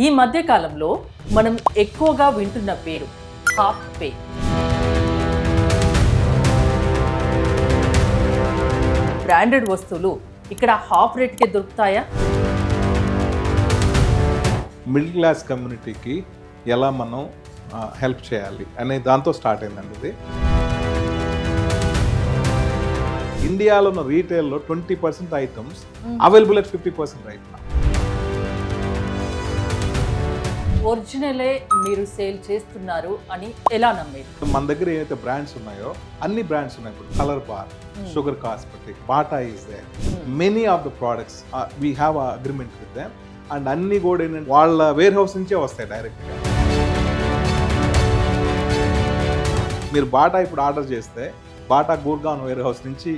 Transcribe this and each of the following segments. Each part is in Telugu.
ఈ మధ్య కాలంలో మనం ఎక్కువగా వింటున్న పేరు హాఫ్ పే. బ్రాండెడ్ వస్తువులు ఇక్కడ హాఫ్ రేట్కే దొరుకుతాయా? మిడిల్ క్లాస్ కమ్యూనిటీకి ఎలా మనం హెల్ప్ చేయాలి అనే దాంతో స్టార్ట్ అయిందండి ఇది. ఇండియాలో ఉన్న రీటైల్లో 20% ఐటమ్స్ అవైలబుల్ అట్ 50% రైట్ నా. ఒరిజినలే మీరు సేల్ చేస్తున్నారు అని ఎలా నమ్మేది? మన దగ్గర ఏవైతే బ్రాండ్స్ ఉన్నాయో అన్ని బ్రాండ్స్ ఉన్నాయి. ఇప్పుడు Colorbar, Sugar cosmetic, Bata is there, many of the products we have agreement with them. And అన్ని కూడా ఏంటంటే వాళ్ళ వేర్ హౌస్ నుంచే వస్తాయి డైరెక్ట్గా. మీరు బాటా ఇప్పుడు ఆర్డర్ చేస్తే బాటా గూర్గాన్ వేర్ హౌస్ నుంచి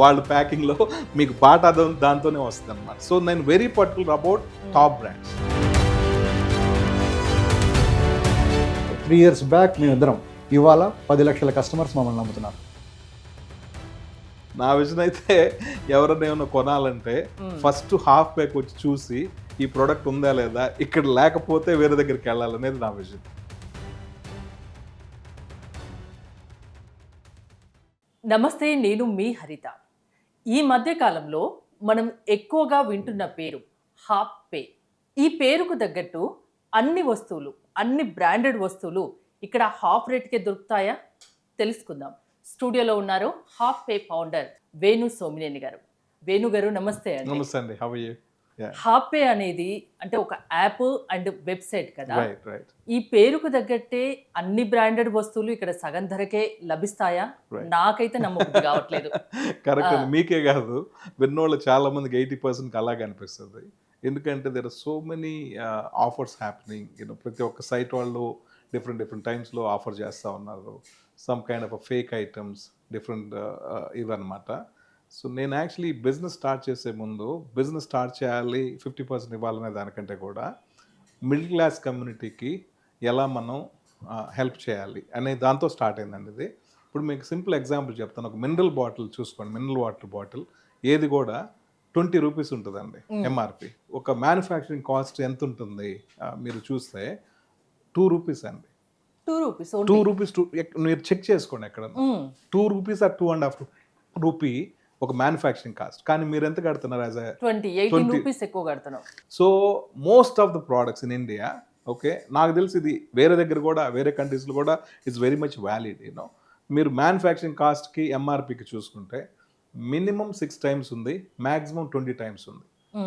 వాళ్ళ ప్యాకింగ్లో మీకు బాటా దాంతోనే వస్తుంది అనమాట. సో నేను very particular about top brands. 3 years back మేమిద్దరం, ఇవాళ 10 లక్షల కస్టమర్స్ మమ్మల్ని నమ్ముతున్నారు. నా విజన్ అయితే ఎవరైనా ఏమైనా కొనాలంటే ఫస్ట్ హాఫ్ ప్యాక్ వచ్చి చూసి ఈ ప్రోడక్ట్ ఉందా లేదా, ఇక్కడ లేకపోతే వేరే దగ్గరికి వెళ్ళాలనేది నా విజన్. నమస్తే, నేను మీ హరిత. ఈ మధ్య కాలంలో మనం ఎక్కువగా వింటున్న పేరు హాఫ్ పే. ఈ పేరుకు తగ్గట్టు అన్ని వస్తువులు, అన్ని బ్రాండెడ్ వస్తువులు ఇక్కడ హాఫ్ రేట్కే దొరుకుతాయా? తెలుసుకుందాం. స్టూడియోలో ఉన్నారు half pay founder Venu Somineni గారు. వేణు గారు నమస్తే అండి. నమస్తే అండి, how are you? Half pay అనేది అంటే ఒక యాప్ అండ్ వెబ్సైట్ కదా. రైట్. ఈ పేరుకు తగ్గట్టే అన్ని బ్రాండెడ్ వస్తువులు ఇక్కడ సగం ధరకే లభిస్తాయా? నాకైతే నమ్మకం కావట్లేదు. కరెక్ట్ అండి, మీకే కాదు విన్నోళ్ళు చాలా మందికి 80% అలాగే అనిపిస్తుంది. ఎందుకంటే there are so many offers happening. ప్రతి ఒక్క సైట్ వాళ్ళు డిఫరెంట్ టైమ్స్లో ఆఫర్ చేస్తూ ఉన్నారు. Some kind of fake items, different ఇవన్నమాట. సో నేను యాక్చువల్లీ బిజినెస్ స్టార్ట్ చేసే ముందు బిజినెస్ స్టార్ట్ చేయాలి 50% ఇవ్వాలనే దానికంటే కూడా మిడిల్ క్లాస్ కమ్యూనిటీకి ఎలా మనం హెల్ప్ చేయాలి అనే దాంతో స్టార్ట్ అయిందండి ఇది. ఇప్పుడు మీకు సింపుల్ ఎగ్జాంపుల్ చెప్తాను. ఒక మినరల్ బాటిల్ చూసుకోండి, మినరల్ వాటర్ బాటిల్ ఏది కూడా 20 రూపీస్ ఉంటుందండి ఎంఆర్పి. ఒక మ్యానుఫ్యాక్చరింగ్ కాస్ట్ ఎంత ఉంటుంది మీరు చూస్తే 2 రూపీస్ అండి. 2 రూపీస్ మీరు చెక్ చేసుకోండి ఎక్కడ. 2 రూపీస్ ఆర్ 2.5 రూపీ ఒక మ్యానుఫ్యాక్చరింగ్ కాస్ట్. కానీ మీరు ఎంత కడుతున్నారు? యాజ్ 18 రూపీస్ ఎక్కువ కడుతున్నారు. So most of the products in India, okay, నాకు తెలిసి ఇది వేరే దగ్గర కూడా వేరే కంట్రీస్లో కూడా ఇట్స్ వెరీ మచ్ వ్యాలిడ్. మీరు మ్యానుఫ్యాక్చరింగ్ కాస్ట్కి ఎంఆర్పికి చూసుకుంటే మినిమం 6 times ఉంది, మ్యాక్సిమం 20 times ఉంది.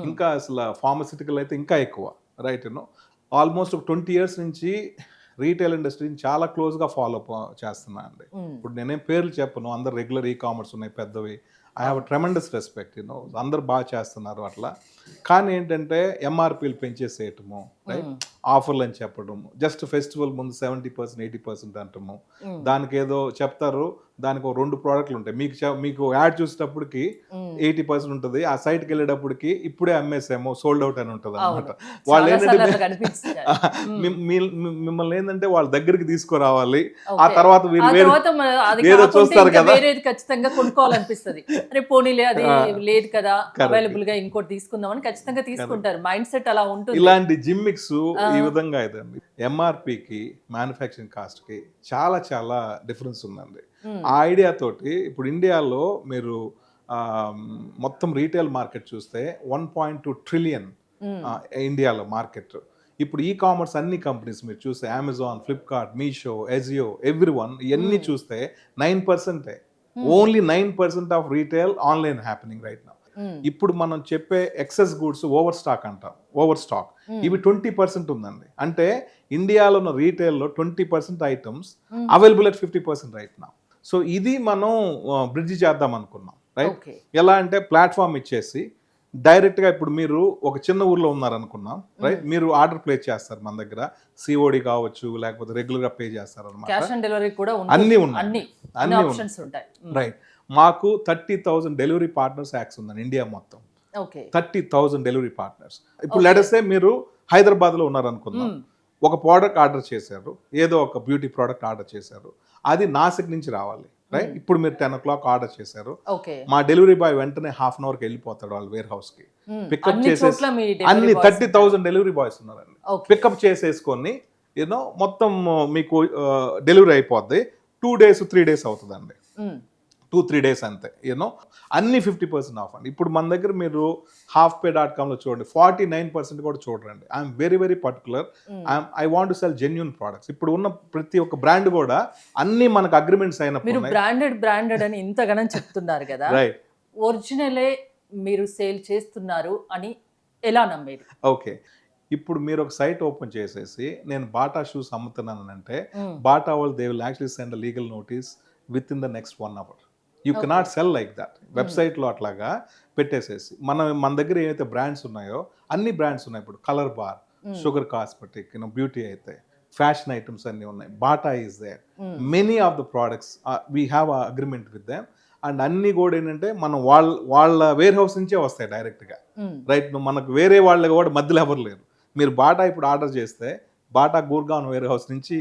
ఇంకా అసలు ఫార్మసిటికల్ అయితే ఇంకా ఎక్కువ. రైట్. ఆల్మోస్ట్ ఒక 20 years నుంచి రీటైల్ ఇండస్ట్రీని చాలా క్లోజ్గా ఫాలో అప్ చేస్తున్నా అండి. ఇప్పుడు నేనేం పేర్లు చెప్పను, అందరు రెగ్యులర్ కామర్స్ ఉన్నాయి పెద్దవి. I have tremendous respect. అందరు బాగా చేస్తున్నారు అట్లా. కానీ ఏంటంటే ఎంఆర్పీలు పెంచేసేయటము, రైట్, ఆఫర్లు అని చెప్పడము, జస్ట్ ఫెస్టివల్ ముందు 70% 80% అంటాము. దానికి ఏదో చెప్తారు, దానికి ఒక 2 ప్రోడక్ట్లు ఉంటాయి. మీకు యాడ్ చూసేటప్పటికి 80% ఉంటుంది, ఆ సైట్కి వెళ్ళేటప్పటికి ఇప్పుడే అమ్మేసాము, సోల్డ్ అవుట్ అని ఉంటుంది అనమాట. వాళ్ళు ఏంటంటే మిమ్మల్ని ఏంటంటే వాళ్ళ దగ్గరికి తీసుకురావాలి. ఆ తర్వాత ఏదో చూస్తారు కదా, ఖచ్చితంగా కొనుక్కోవాలనిపిస్తుంది. అరే పోనీలే, అది లేదు కదా, అవైలబుల్ గా ఇంకోటి తీసుకుందామని ఖచ్చితంగా తీసుకుంటారు. మైండ్ సెట్ అలా ఉంటుంది. ఇలాంటి జిమ్మిక్స్ ఈ విధంగా ఇదండి. ఎంఆర్పికి మ్యానుఫ్యాక్చరింగ్ కాస్ట్ కి చాలా చాలా డిఫరెన్స్ ఉందండి. ఆ ఐడియా తోటి ఇప్పుడు ఇండియాలో మీరు మొత్తం రీటైల్ మార్కెట్ చూస్తే 1.2 trillion ఇండియాలో మార్కెట్. ఇప్పుడు ఈ కామర్స్ అన్ని కంపెనీస్ మీరు చూస్తే Amazon, Flipkart, Meesho, Ajio, everyone ఇవన్నీ చూస్తే 9%, only 9% of retail online happening right now. ఇప్పుడు మనం చెప్పే ఎక్సెస్ గూడ్స్ ఓవర్ స్టాక్ అంటాం, ఓవర్ స్టాక్, ఇవి 20% ఉందండి. అంటే ఇండియాలో ఉన్న రీటైల్లో 20% items available at 50% right now. So ఇది మనం బ్రిడ్జ్ చేద్దాం అనుకున్నాం, రైట్. ఎలా అంటే ప్లాట్ఫామ్ ఇచ్చేసి డైరెక్ట్గా ఇప్పుడు మీరు ఒక చిన్న ఊర్లో ఉన్నారనుకున్నాం, రైట్, మీరు ఆర్డర్ ప్లేస్ చేస్తారు మన దగ్గర, సిఓడి కావచ్చు, లేకపోతే రెగ్యులర్గా పే చేస్తారు అనమాట. క్యాష్ ఆన్ డెలివరీ కూడా అన్నీ ఉన్నాయి, రైట్. మాకు 30,000 డెలివరీ పార్ట్నర్స్ యాక్స్ ఉందండి ఇండియా మొత్తం. 30,000 డెలివరీ పార్ట్నర్స్. ఇప్పుడు లెటర్సే మీరు హైదరాబాద్లో ఉన్నారనుకుందాం, ఒక ప్రోడక్ట్ ఆర్డర్ చేశారు, ఏదో ఒక బ్యూటీ ప్రోడక్ట్ ఆర్డర్ చేశారు, అది నాసిక్ నుంచి రావాలి, రైట్. ఇప్పుడు మీరు 10 o'clock ఆర్డర్ చేశారు, ఓకే. మా డెలివరీ బాయ్ వెంటనే హాఫ్ అన్ అవర్కి వెళ్ళిపోతాడు వాళ్ళ వేర్ హౌస్ కి, పికప్ అన్ని చేసేసి చోట్ల మీ అన్ని delivery boys 30,000 డెలివరీ బాయ్స్ ఉన్నారండి. ఓకే. పికప్ చేసేసుకొని యూనో మొత్తం మీకు డెలివరీ అయిపోద్ది. 2 days 3 days అవుతుందండి, 2-3 days అంతే. యూనో అన్ని 50% ఆఫ్ అండి. ఇప్పుడు మన దగ్గర మీరు halfpay.comలో చూడండి, 49% కూడా చూడండి. I'm very very particular. I want to cell genuine products. ఇప్పుడు ఉన్న ప్రతి ఒక్క బ్రాండ్ కూడా అన్ని మనకు అగ్రిమెంట్స్ మీరు అయినప్పుడు బ్రాండెడ్ అని ఇంతగానం చెప్తున్నారు కదా, రైట్. ఒరిజినలే మీరు సేల్ చేస్తున్నారు అని ఎలా నమ్మేది? ఓకే, ఇప్పుడు మీరు ఒక సైట్ ఓపెన్ చేసేసి నేను బాటా షూస్ అమ్ముతున్నాను అంటే బాటా వాళ్ళు they will actually send a legal notice with in the next 1 hour. You cannot cell like that. వెబ్సైట్లో అట్లాగా పెట్టేసేసి మన దగ్గర ఏవైతే బ్రాండ్స్ ఉన్నాయో అన్ని బ్రాండ్స్ ఉన్నాయి. ఇప్పుడు Colorbar, Sugar cosmetic, beauty అయితే, ఫ్యాషన్ ఐటమ్స్ అన్నీ ఉన్నాయి. Bata is there. Many of the products we have a agreement with them. And అన్నీ కూడా ఏంటంటే మనం వాళ్ళ వేర్ హౌస్ నుంచే వస్తాయి డైరెక్ట్గా, రైట్. మనకు వేరే వాళ్ళకి కూడా మధ్యలో ఎవరు లేరు. మీరు బాటా ఇప్పుడు ఆర్డర్ చేస్తే బాటా గూర్గాన్ వేర్ హౌస్ నుంచి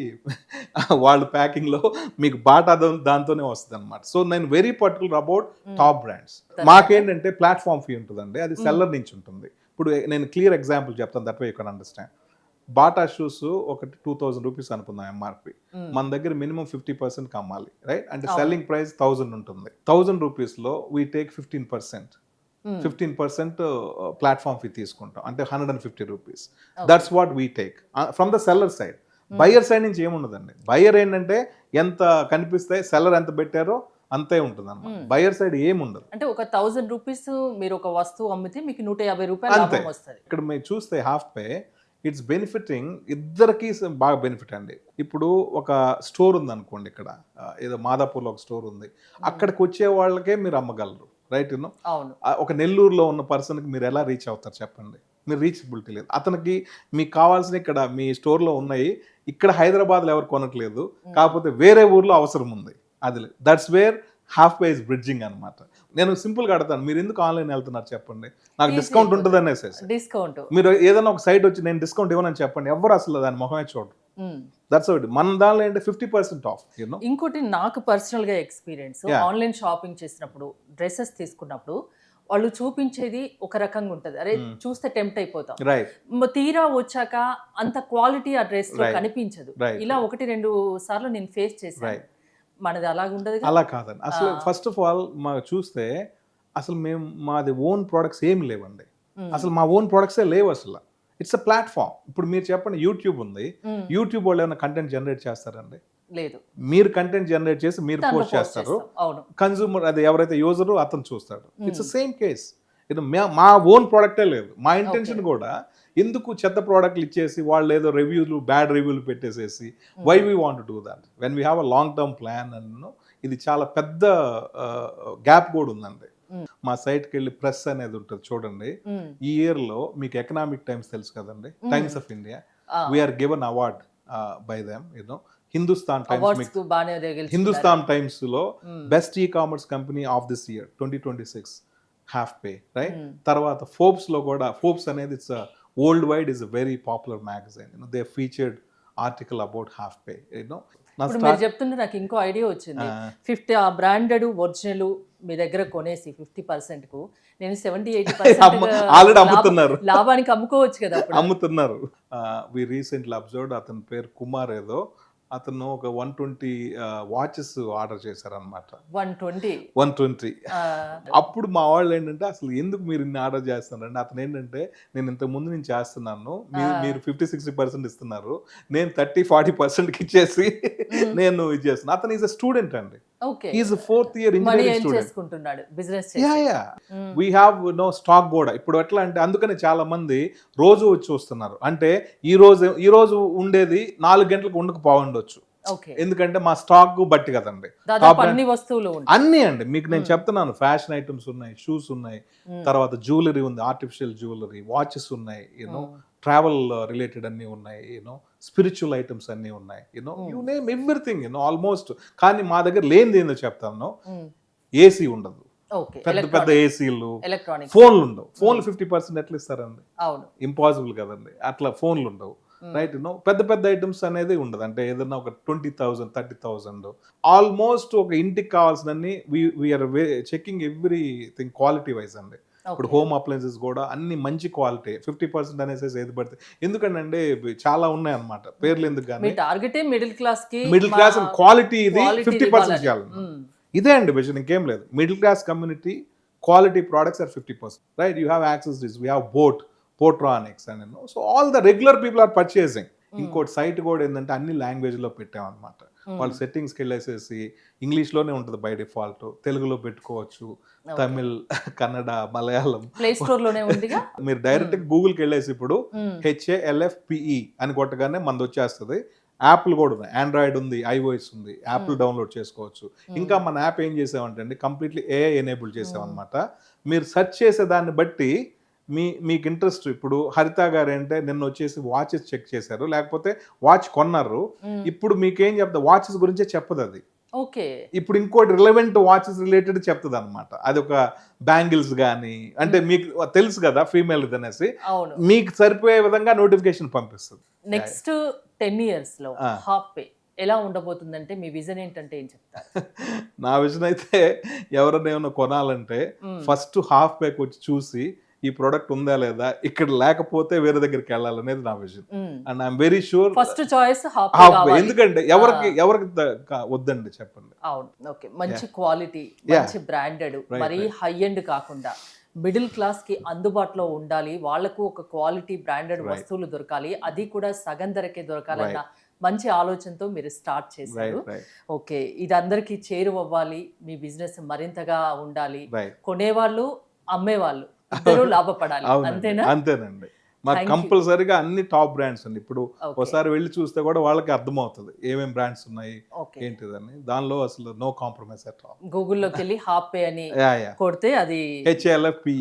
వాళ్ళు ప్యాకింగ్లో మీకు బాటా దాంతోనే వస్తుంది అనమాట. సో నేను very particular about top brands. మాకేంటంటే ప్లాట్ఫామ్ ఫీ ఉంటుందండి, అది సెల్లర్ నుంచి ఉంటుంది. ఇప్పుడు నేను క్లియర్ ఎగ్జాంపుల్ చెప్తాను, that way you can understand. Bata shoes ఒకటి 2,000 రూపీస్ అనుకుందాం ఎంఆర్పి. మన దగ్గర మినిమం 50% అమ్మాలి, రైట్. అంటే సెల్లింగ్ ప్రైస్ 1,000 ఉంటుంది. 1,000 రూపీస్లో వీ టేక్ 15% ప్లాట్ఫామ్ ఫీ తీసుకుంటాం, అంటే 150 rupees. That's what we take from the seller side. Buyer side నుంచి ఏముండదండి. బయ్యర్ ఏంటంటే ఎంత కనిపిస్తే సెల్లర్ ఎంత పెట్టారో అంతే ఉంటుంది అన్నమాట. బయ్యర్ సైడ్ ఏముండదు. అంటే ఒక 1,000 రూపీస్ మీరు ఒక వస్తువు అమ్మితే మీకు 150 రూపాయలు అంతే. లాభం వస్తుంది. ఇక్కడ మీరు చూస్తే హాఫ్ పే ఇట్స్ బెనిఫిటింగ్, ఇద్దరికి బాగా బెనిఫిట్ అండి. ఇప్పుడు ఒక స్టోర్ ఉంది అనుకోండి, ఇక్కడ ఏదో మాదాపూర్లో ఒక స్టోర్ ఉంది, అక్కడికి వచ్చే వాళ్ళకే మీరు అమ్మగలరు, రైట్. అవును. ఒక నెల్లూరులో ఉన్న పర్సన్కి మీరు ఎలా రీచ్ అవుతారు చెప్పండి? మీరు రీచబిలిటీ లేదు. అతనికి మీకు కావాల్సిన ఇక్కడ మీ స్టోర్లో ఉన్నాయి, ఇక్కడ హైదరాబాద్లో ఎవరు కొనట్లేదు, కాకపోతే వేరే ఊర్లో అవసరం ఉంది. అది that's where half pay is bridging అనమాట. నేను సింపుల్గా అడతాను, మీరు ఎందుకు ఆన్లైన్ వెళ్తున్నారు చెప్పండి, నాకు డిస్కౌంట్ ఉంటుంది అనేసి. డిస్కౌంట్ మీరు ఏదైనా ఒక సైట్ వచ్చి నేను డిస్కౌంట్ ఇవ్వనని చెప్పండి, ఎవరు అసలు దాని మొహమే చూడరు. That's out. మన దానిలో ఏంటంటే 50% ఆఫ్. ఇంకోటి నాకు పర్సనల్ గా ఎక్స్పీరియన్స్, ఆన్లైన్ షాపింగ్ చేసినప్పుడు డ్రెస్సెస్ తీసుకున్నప్పుడు వాళ్ళు చూపించేది ఒక రకంగా ఉంటది, అరే చూస్తే టెంప్ట్ అయిపోతాం, రైట్. తీరా వచ్చాక అంత క్వాలిటీ ఆ డ్రెస్ లో కనిపించదు. ఇలా 1-2 సార్లు నేను ఫేస్ చేశాను. మనది అలాగ ఉండదు. అలా కాదండి అసలు. ఫస్ట్ ఆఫ్ ఆల్ మాకు చూస్తే అసలు మాది ఓన్ ప్రొడక్ట్స్ ఏమి లేవండి. అసలు మా ఓన్ ప్రొడక్ట్సే లేవు అసలు. It's a platform. ఇప్పుడు మీరు చెప్పండి, యూట్యూబ్ ఉంది, యూట్యూబ్ వాళ్ళు ఏమైనా కంటెంట్ జనరేట్ చేస్తారండి? లేదు. మీరు కంటెంట్ జనరేట్ చేసి మీరు పోస్ట్ చేస్తారు, కన్జ్యూమర్ అది ఎవరైతే యూజరు అతను చూస్తాడు. It's same case. మా ఓన్ ప్రోడక్టే లేదు. మా ఇంటెన్షన్ కూడా ఎందుకు చెత్త ప్రోడక్ట్లు ఇచ్చేసి వాళ్ళు ఏదో బ్యాడ్ రివ్యూలు పెట్టేసేసి, why we want to do that when we have a long term plan. And ఇది చాలా పెద్ద గ్యాప్ కూడా ఉందండి. మా సైట్కి వెళ్ళి ప్రెస్ అనేది ఉంటుంది చూడండి. ఈ ఇయర్లో మీకు ఎకనామిక్ టైమ్స్ తెలుసు కదండి, times of India, we are given award by them. Hindustan times లో best e commerce company of this year 2026 half pay, right. తర్వాత ఫోర్బ్స్ లో కూడా, ఫోర్బ్స్ అనేది it's world wide is a very popular magazine, they featured article about half pay. ఇప్పుడు మీరు చెప్తుంటే నాకు ఇంకో ఐడియా వచ్చింది. 50 ఆ బ్రాండెడ్ ఒరిజినల్ మీ దగ్గర కొనేసి 50% కు నేను 70-80% ఆల్రెడీ అమ్ముతున్నారు, లాభానికి అమ్ముకోవచ్చు కదా. అమ్ముతున్నారు. వి రీసెంట్లీ అబ్జర్వ్డ్, అతని పేరు కుమార్ ఏదో, అతను ఒక 120 వాచెస్ ఆర్డర్ చేశారనమాట. 120. అప్పుడు మా వాళ్ళు ఏంటంటే అసలు ఎందుకు మీరు ఇన్ని ఆర్డర్ చేస్తున్నారండి? అతను ఏంటంటే నేను ఇంతకు ముందు నేను చేస్తున్నాను, మీరు 50-60% ఇస్తున్నారు, నేను 30-40% ఇచ్చేసి నేను ఇది చేస్తున్నాను. అతను ఈజ్ అ స్టూడెంట్ అండి. Is 4th year engineering student. We have no stock కూడా. ఇప్పుడు ఎట్లా అంటే అందుకని చాలా మంది రోజు వచ్చి వస్తున్నారు. అంటే ఈ రోజు ఉండేది 4 గంటలకు ఉండకపోవచ్చు, ఎందుకంటే మా స్టాక్ బట్టి కదండి. అన్ని అండి మీకు నేను చెప్తున్నాను, ఫ్యాషన్ ఐటమ్స్ ఉన్నాయి, షూస్ ఉన్నాయి, తర్వాత జ్యువెలరీ ఉంది, ఆర్టిఫిషియల్ జ్యువెలరీ, వాచెస్ ఉన్నాయి, ట్రావెల్ రిలేటెడ్ అన్నీ ఉన్నాయి, స్పిరిచువల్ ఐటమ్స్ అన్నీ ఉన్నాయి, యూ నేమ్ ఎవ్రీథింగ్, ఆల్మోస్ట్. కానీ మా దగ్గర లేనిది ఏందో చెప్తాను, ఏసీ ఉండదు, పెద్ద ఏసీలు, ఫోన్లు ఉండవు. ఫోన్లు 50% ఎట్లా ఇస్తారండి? ఇంపాసిబుల్ కదండి. అట్లా ఫోన్లు ఉండవు. రైట్ పెద్ద పెద్ద ఐటమ్స్ అనేది ఉండదు. అంటే ఏదైనా ఒక 20,000 30,000 ఆల్మోస్ట్ ఒక ఇంటికి కావాల్సినన్ని we are checking everything quality wise అండి. ఇప్పుడు హోమ్ అప్లయన్సెస్ కూడా అన్ని మంచి క్వాలిటీ 50% అనేసి ఏది పడితే ఎందుకంటే చాలా ఉన్నాయి అన్నమాట, పేర్లు ఎందుకు కానీ టార్గెట్ మిడిల్ క్లాస్ కి మిడిల్ క్లాస్ క్వాలిటీ ఇది quality 50% చేయాలి. ఇదే అండి విజన్, ఇంకేం లేదు. Middle class community quality products are 50%, right? You have access to this. We have Portronics and so all the regular people are purchasing. ఇంకోటి సైట్ కూడా ఏంటంటే అన్ని లాంగ్వేజ్లో పెట్టామన్నమాట. వాళ్ళు సెట్టింగ్స్కి వెళ్ళేసేసి ఇంగ్లీష్లోనే ఉంటుంది బై డిఫాల్ట్, తెలుగులో పెట్టుకోవచ్చు, తమిళ్, కన్నడ, మలయాళం. ప్లే స్టోర్ లోనే ఉందిగా. మీరు డైరెక్ట్ గూగుల్కి వెళ్ళేసి ఇప్పుడు HALFPE అని కొట్టగానే మనది వచ్చేస్తుంది. యాప్లు కూడా ఉన్నాయి, ఆండ్రాయిడ్ ఉంది, iOS ఉంది, యాప్లు డౌన్లోడ్ చేసుకోవచ్చు. ఇంకా మన యాప్ ఏం చేసామంటే అండి కంప్లీట్లీ AI ఎనేబుల్ చేసామన్నమాట. మీరు సెర్చ్ చేసే దాన్ని బట్టి మీకు ఇంట్రెస్ట్, ఇప్పుడు హరిత గారు అంటే నిన్న వచ్చేసి వాచెస్ చెక్ చేశారు, లేకపోతే వాచ్ కొన్నారు, ఇప్పుడు మీకేం చెప్తా వాచెస్ గురించే చెప్పదు అది. ఓకే, ఇప్పుడు ఇంకోటి రిలవెంట్ వాచెస్ రిలేటెడ్ చెప్తుంది అనమాట. అది ఒక బ్యాంగిల్స్ కానీ, అంటే మీకు తెలుసు కదా ఫీమేల్ ఇది అనేసి, మీకు సరిపోయే విధంగా నోటిఫికేషన్ పంపిస్తుంది. నెక్స్ట్ 10 years లో హాప్ పే ఎలా ఉండబోతుందంటే మీ విజన్ ఏంటంటే ఏం చెప్తారు? నా విజన్ అయితే ఎవరైనా ఏమైనా కొనాలంటే ఫస్ట్ హాఫ్ పేకి వచ్చి చూసి ఈ ప్రోడక్ట్ ఉందా లేదా, ఇక్కడ లేకపోతే వేరే దగ్గరికి వెళ్ళాలనేది నా vision. And I'm very sure first choice half pay. ఎందుకంటే ఎవరికి వద్దండి చెప్పండి. అవును, ఓకే, మంచి క్వాలిటీ, మంచి బ్రాండెడ్, మరీ హై ఎండ్ కాకుండా మిడిల్ క్లాస్ కి అందుబాటులో ఉండాలి, వాళ్లకు ఒక క్వాలిటీ బ్రాండెడ్ వస్తువులు దొరకాలి, అది కూడా సగం ధరకే దొరకాలన్న మంచి ఆలోచనతో మీరు స్టార్ట్ చేశారు. ఓకే, ఇది అందరికీ చేరువవ్వాలి, మీ బిజినెస్ మరింతగా ఉండాలి, కొనేవాళ్ళు అమ్మేవాళ్ళు ఇద్దరు లాభపడాలి, అంతేనా? అంతేనండి. మాకు కంపల్సరీగా అన్ని టాప్ బ్రాండ్స్ అండి. ఇప్పుడు ఒకసారి వెళ్ళి చూస్తే కూడా వాళ్ళకి అర్థమవుతుంది ఏమేం బ్రాండ్స్ ఉన్నాయి ఏంటిదని. దానిలో అసలు నో కాంప్రమైజ్ అట్ ఆల్. గూగుల్లోకి వెళ్ళి హాప్ పే అని కొడితే అది HALFPE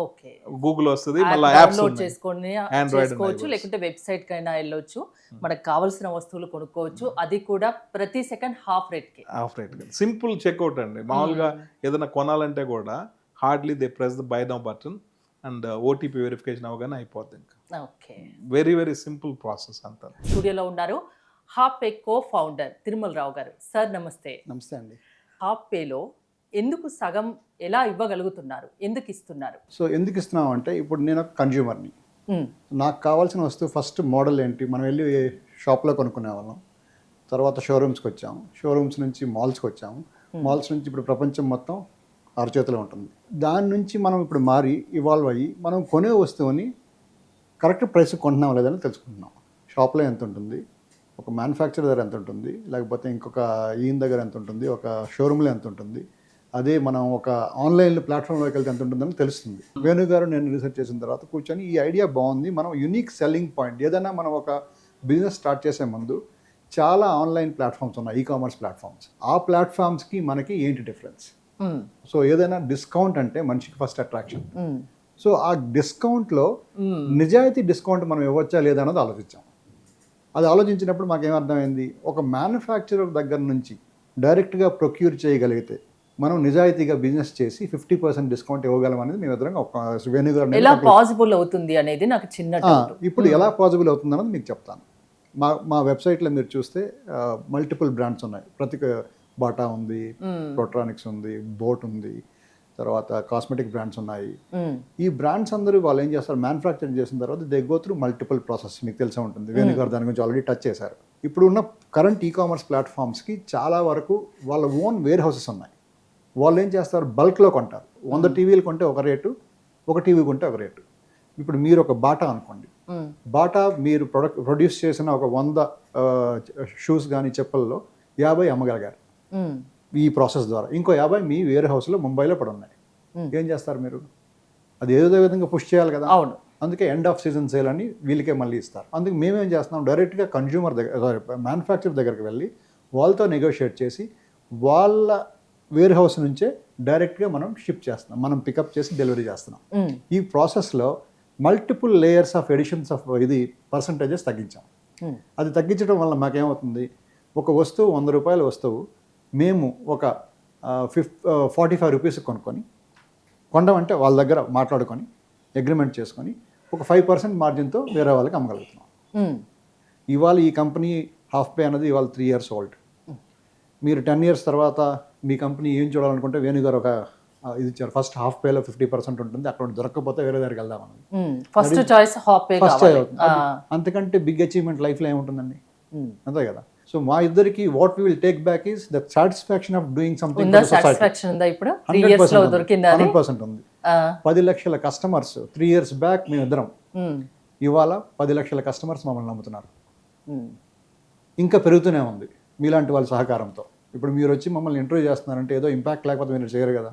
ఓకే గూగుల్ వస్తుంది, మళ్ళీ యాప్స్ చేసుకొని చేసుకోవచ్చు, లేకుంటే వెబ్సైట్ కైనా వెళ్ళొచ్చు, మనకు కావాల్సిన వస్తువులు కొనుక్కోవచ్చు, అది కూడా ప్రతి second half rate simple checkout అండి. మామూలుగా ఏదైనా కొనాలంటే కూడా hardly they press the buy now button and OTP verification అవగానే అయిపోద్ది. ఇంకా okay, very very simple process అంతా. స్టూడియోలో ఉన్నారు hop pay co founder Tirumala Rao garu. Sir నమస్తే. నమస్తే అండి. హాప్ పేలో ఎందుకు సగం ఎలా ఇవ్వగలుగుతున్నారు, ఎందుకు ఇస్తున్నారు? సో ఎందుకు ఇస్తున్నాం అంటే, ఇప్పుడు నేను ఒక కన్జ్యూమర్ని, నాకు కావాల్సిన వస్తువు ఫస్ట్ మోడల్ ఏంటి, మనం వెళ్ళి షాప్లో కొనుక్కునే వాళ్ళం, తర్వాత షోరూమ్స్కి వచ్చాము, షోరూమ్స్ నుంచి మాల్స్కి వచ్చాము, మాల్స్ నుంచి ఇప్పుడు ప్రపంచం మొత్తం అరచేతిలో ఉంటుంది. దాని నుంచి మనం ఇప్పుడు మారి ఇవాల్వ్ అయ్యి మనం కొనే వస్తువుని కరెక్ట్ ప్రైస్ కొంటున్నాం లేదని తెలుసుకుంటున్నాం. షాప్లో ఎంత ఉంటుంది, ఒక మ్యానుఫ్యాక్చర్ దగ్గర ఎంత ఉంటుంది, లేకపోతే ఇంకొక ఈయన దగ్గర ఎంత ఉంటుంది, ఒక షోరూంలో ఎంత ఉంటుంది, అదే మనం ఒక ఆన్లైన్ ప్లాట్ఫామ్లోకి వెళ్తే ఎంత ఉంటుందని తెలుస్తుంది. వేణు గారు నేను రీసెర్చ్ చేసిన తర్వాత కూర్చొని ఈ ఐడియా బాగుంది, మనం యునిక్ సెల్లింగ్ పాయింట్ ఏదైనా మనం ఒక బిజినెస్ స్టార్ట్ చేసే ముందు చాలా ఆన్లైన్ ప్లాట్ఫామ్స్ ఉన్నాయి, ఈకామర్స్ ప్లాట్ఫామ్స్, ఆ ప్లాట్ఫామ్స్కి మనకి ఏంటి డిఫరెన్స్. సో ఏదైనా డిస్కౌంట్ అంటే మనిషికి ఫస్ట్ అట్రాక్షన్. సో ఆ డిస్కౌంట్లో నిజాయితీ డిస్కౌంట్ మనం ఇవ్వచ్చా లేదా అన్నది ఆలోచించాం. అది ఆలోచించినప్పుడు మాకేమర్థమైంది, ఒక మ్యానుఫ్యాక్చరర్ దగ్గర నుంచి డైరెక్ట్గా ప్రొక్యూర్ చేయగలిగితే మనం నిజాయితీగా బిజినెస్ చేసి 50% డిస్కౌంట్ ఇవ్వగలం అనేది మేము ఎదురుగా ఒక ఎలా పాసిబుల్ అవుతుంది అనేది నాకు చిన్న ఇప్పుడు ఎలా పాసిబుల్ అవుతుంది అన్నది మీకు చెప్తాను. మా వెబ్సైట్లో మీరు చూస్తే మల్టిపుల్ బ్రాండ్స్ ఉన్నాయి. ప్రతి బాటా ఉంది, ప్రోట్రానిక్స్ ఉంది, బోట్ ఉంది, తర్వాత కాస్మెటిక్ బ్రాండ్స్ ఉన్నాయి. ఈ బ్రాండ్స్ అందరూ వాళ్ళు ఏం చేస్తారు, మ్యానుఫ్యాక్చరింగ్ చేసిన తర్వాత they go through multiple process. మీకు తెలిసే ఉంటుంది, వేణు గారు దాని గురించి ఆల్రెడీ టచ్ చేశారు. ఇప్పుడు ఉన్న కరెంట్ ఈకామర్స్ ప్లాట్ఫామ్స్కి చాలా వరకు వాళ్ళ ఓన్ వేర్ హౌసెస్ ఉన్నాయి. వాళ్ళు ఏం చేస్తారు, బల్క్లో కొంటారు. 100 టీవీలు కొంటే ఒక రేటు, ఒక టీవీ కొంటే ఒక రేటు. ఇప్పుడు మీరు ఒక బాటా అనుకోండి, బాటా మీరు ప్రొడ్యూస్ చేసిన ఒక 100 షూస్ కానీ చెప్పుల్లో 50 అమ్మగలిగారు ఈ ప్రాసెస్ ద్వారా. ఇంకో 50 మీ వేర్ హౌస్లో ముంబైలో పడి ఉన్నాయి. ఏం చేస్తారు మీరు? అది ఏదో విధంగా పుష్ చేయాలి కదా. అవును. అందుకే ఎండ్ ఆఫ్ సీజన్ సేల్ అని వీళ్ళకే మళ్ళీ ఇస్తారు. అందుకే మేమేం చేస్తున్నాం, డైరెక్ట్గా కన్జ్యూమర్ దగ్గర మ్యానుఫ్యాక్చర్ దగ్గరికి వెళ్ళి వాళ్ళతో నెగోషియేట్ చేసి వాళ్ళ వేర్ హౌస్ నుంచే డైరెక్ట్గా మనం షిప్ చేస్తున్నాం, మనం పికప్ చేసి డెలివరీ చేస్తున్నాం. ఈ ప్రాసెస్లో multiple layers of additions of percentages తగ్గించాం. అది తగ్గించడం వల్ల మాకేమవుతుంది, ఒక వస్తువు 100 రూపాయల వస్తువు మేము ఒక 45 రూపీస్ కొనడమంటే వాళ్ళ దగ్గర మాట్లాడుకొని అగ్రిమెంట్ చేసుకొని ఒక 5% మార్జిన్తో వేరే వాళ్ళకి అమ్మగలుగుతున్నాం. ఇవాళ ఈ కంపెనీ హాఫ్ పే అనేది ఇవాళ 3 years ఓల్డ్. మీరు 10 years తర్వాత మీ కంపెనీ ఏం చూడాలనుకుంటే వేణు గారు ఒక ఇది ఇచ్చారు, ఫస్ట్ హాఫ్ పేలో 50% ఉంటుంది, అక్కడ దొరకకపోతే వేరే దగ్గరికి వెళ్దామని. First choice half pay first అంతకంటే బిగ్ అచీవ్మెంట్ లైఫ్లో ఏముంటుందండి, అంతే కదా. సో మా ఇద్దరికి what we will take back is the satisfaction of doing something. Satisfaction ఉందా ఇప్పుడు? 3 years లో దొరికిందా? 100% ఉంది. 10 లక్షల కస్టమర్స్ 3 years బ్యాక్ మేము ఇద్దరం, ఇవాళ 10 లక్షల కస్టమర్స్ మమ్మల్ని నమ్ముతున్నారు. ఇంకా పెరుగుతూనే ఉంది మీలాంటి వాళ్ళ సహకారంతో. ఇప్పుడు మీరు వచ్చి మమ్మల్ని ఇంటర్వ్యూ చేస్తున్నారంటే ఏదో ఇంపాక్ట్ లేకపోతే మీరు చేయరు కదా.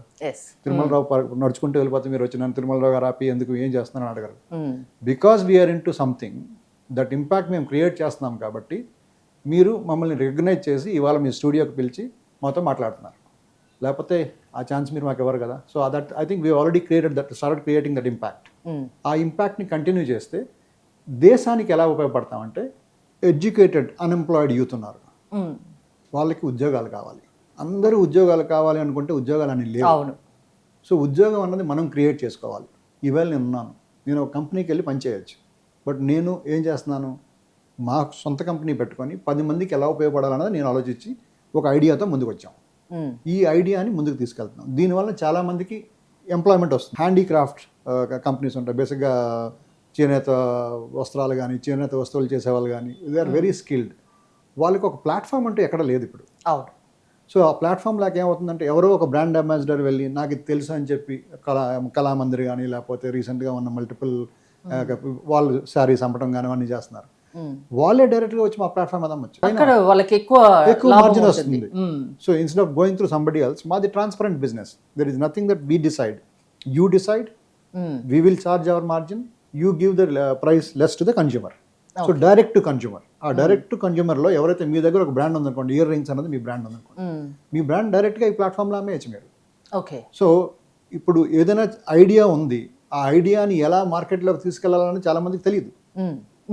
తిరుమలరావు నడుచుకుంటూ వెళ్ళిపోతే మీరు వచ్చి నన్ను తిరుమలరావు గారు ఆపి ఎందుకు ఏం చేస్తున్నారని అడగరు. Because we're into something, that impact మేము క్రియేట్ చేస్తున్నాం కాబట్టి మీరు మమ్మల్ని రికగ్నైజ్ చేసి ఇవాళ మీ స్టూడియోకి పిలిచి మాతో మాట్లాడుతున్నారు. లేకపోతే ఆ ఛాన్స్ మీరు మాకు ఇవ్వరు కదా. So that I think we already started creating that impact. ఆ ఇంపాక్ట్ని కంటిన్యూ చేస్తే దేశానికి ఎలా ఉపయోగపడతామంటే, ఎడ్యుకేటెడ్ అన్ఎంప్లాయిడ్ యూత్ ఉన్నారు, వాళ్ళకి ఉద్యోగాలు కావాలి. అందరూ ఉద్యోగాలు కావాలి అనుకుంటే ఉద్యోగాలు అని లేవు. సో ఉద్యోగం అన్నది మనం క్రియేట్ చేసుకోవాలి. ఈవేళ నేను ఒక కంపెనీకి వెళ్ళి పనిచేయచ్చు, బట్ నేను ఏం చేస్తున్నాను, మా సొంత కంపెనీ పెట్టుకొని 10 మందికి ఎలా ఉపయోగపడాలన్నది నేను ఆలోచించి ఒక ఐడియాతో ముందుకు వచ్చాం. ఈ ఐడియాని ముందుకు తీసుకెళ్తున్నాం. దీనివల్ల చాలామందికి ఎంప్లాయ్మెంట్ వస్తుంది. హ్యాండీక్రాఫ్ట్ కంపెనీస్ ఉంటాయి, బేసిక్గా చేనేత వస్త్రాలు కానీ చేనేత వస్తువులు చేసేవాళ్ళు కానీ, దే ఆర్ వెరీ స్కిల్డ్. వాళ్ళకి ఒక ప్లాట్ఫామ్ అంటూ ఎక్కడ లేదు ఇప్పుడు. అవును. సో ఆ ప్లాట్ఫామ్ లాగా ఏమవుతుందంటే, ఎవరో ఒక బ్రాండ్ అంబాసిడర్ వెళ్ళి నాకు ఇది తెలుసు అని చెప్పి కళామందిర్ కానీ లేకపోతే రీసెంట్గా ఉన్న మల్టిపుల్ వాళ్ళు శారీస్ అమ్మటం కానీ అవన్నీ చేస్తున్నారు. వాళ్ళే డైరెక్ట్గా వచ్చి మా ప్లాట్ఫామ్ అదమ్మచ్చు, వాళ్ళకి ఎక్కువ మార్జిన్ వస్తుంది. So instead of going through somebody else, మాది transparent business. There is nothing that we decide, you decide, we will charge our margin, you give the price less to the consumer. So direct to consumer. ఆ డైరెక్ట్ టు కన్జ్యూమర్లో ఎవరైతే మీ దగ్గర ఒక బ్రాండ్ ఉందనుకోండి, ఇయర్ రింగ్స్ అనేది మీ బ్రాండ్ ఉందనుకోండి, మీ బ్రాండ్ డైరెక్ట్గా ఈ ప్లాట్ఫామ్లో అమ్మేయచ్చు మీరు. ఓకే. సో ఇప్పుడు ఏదైనా ఐడియా ఉంది, ఆ ఐడియాని ఎలా మార్కెట్లోకి తీసుకెళ్లాలని చాలా మందికి తెలియదు.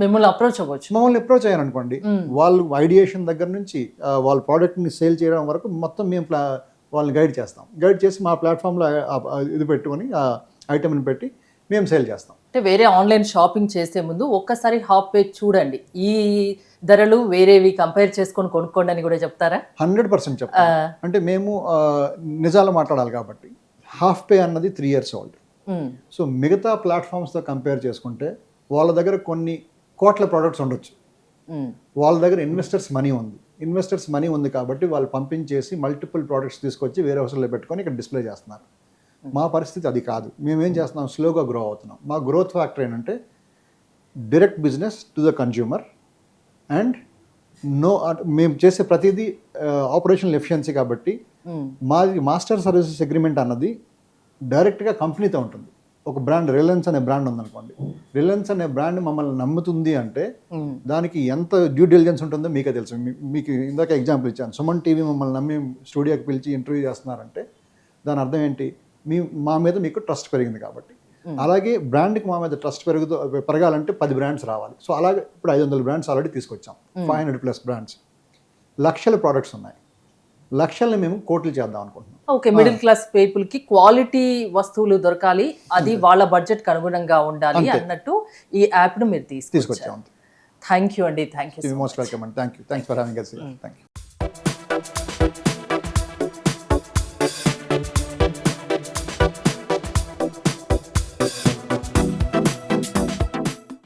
మిమ్మల్ని అప్రోచ్ అవ్వచ్చు. మమ్మల్ని అప్రోచ్ అయ్యారనుకోండి, వాళ్ళు ఐడియేషన్ దగ్గర నుంచి వాళ్ళ ప్రోడక్ట్ని సేల్ చేయడం వరకు మొత్తం మేము వాళ్ళని గైడ్ చేస్తాం. గైడ్ చేసి మా ప్లాట్ఫామ్లో ఇది పెట్టుకొని ఆ ఐటమ్ని పెట్టి మేము సేల్ చేస్తాం. అంటే వేరే ఆన్లైన్ షాపింగ్ చేసే ముందు ఒక్కసారి హాఫ్ పే చూడండి, ఈ ధరలు వేరేవి కంపేర్ చేసుకొని కొనుక్కోండి అని కూడా చెప్తారా? 100% చెప్తాం. అంటే మేము నిజాలు మాట్లాడాలి కాబట్టి, హాఫ్ పే అన్నది 3 years ఓల్డ్. సో మిగతా ప్లాట్ఫామ్స్తో కంపేర్ చేసుకుంటే వాళ్ళ దగ్గర కొన్ని కోట్ల ప్రోడక్ట్స్ ఉండొచ్చు, వాళ్ళ దగ్గర ఇన్వెస్టర్స్ మనీ ఉంది కాబట్టి వాళ్ళు పంపించేసి మల్టిపుల్ ప్రోడక్ట్స్ తీసుకొచ్చి వేరే హౌస్లో పెట్టుకొని ఇక్కడ డిస్ప్లే చేస్తున్నారు. మా పరిస్థితి అది కాదు. మేమేం చేస్తున్నాం, స్లోగా గ్రో అవుతున్నాం. మా గ్రోత్ ఫ్యాక్టర్ ఏంటంటే direct business to the consumer and మేము చేసే ప్రతిదీ ఆపరేషనల్ ఎఫిషియన్సీ కాబట్టి మాది మాస్టర్ సర్వీసెస్ అగ్రిమెంట్ అన్నది డైరెక్ట్గా కంపెనీతో ఉంటుంది. ఒక బ్రాండ్ రిలయన్స్ అనే బ్రాండ్ ఉందనుకోండి, రిలయన్స్ అనే బ్రాండ్ మమ్మల్ని నమ్ముతుంది అంటే దానికి ఎంత డ్యూ డిలిజెన్స్ ఉంటుందో మీకే తెలుసు. మీకు ఇందాక ఎగ్జాంపుల్ ఇచ్చాను, సుమన్ టీవీ మమ్మల్ని నమ్మి స్టూడియోకి పిలిచి ఇంటర్వ్యూ చేస్తున్నారంటే దాని అర్థం ఏంటి, మా మీద మీకు ట్రస్ట్ పెరిగింది కాబట్టి. అలాగే బ్రాండ్కి మా మీద ట్రస్ట్ పెరగాలంటే 10 బ్రాండ్స్ రావాలి. సో అలాగే ఇప్పుడు 500 బ్రాండ్స్ ఆల్రెడీ తీసుకొచ్చాం, 500+ బ్రాండ్స్, లక్షల ప్రోడక్ట్స్ ఉన్నాయి. లక్షల్ని మేము కోట్లు చేద్దాం అనుకుంటున్నాం. ఓకే, మిడిల్ క్లాస్ పీపుల్ కి క్వాలిటీ వస్తువులు దొరకాలి, అది వాళ్ళ బడ్జెట్ కి అనుగుణంగా ఉండాలి అన్నట్టు ఈ యాప్ ను మీరు తీసుకొచ్చారు. థ్యాంక్ యూ అండి. Thank you. మోస్ట్ వెల్కమ్ అండి. Thank you. Thanks for having us. Thank you.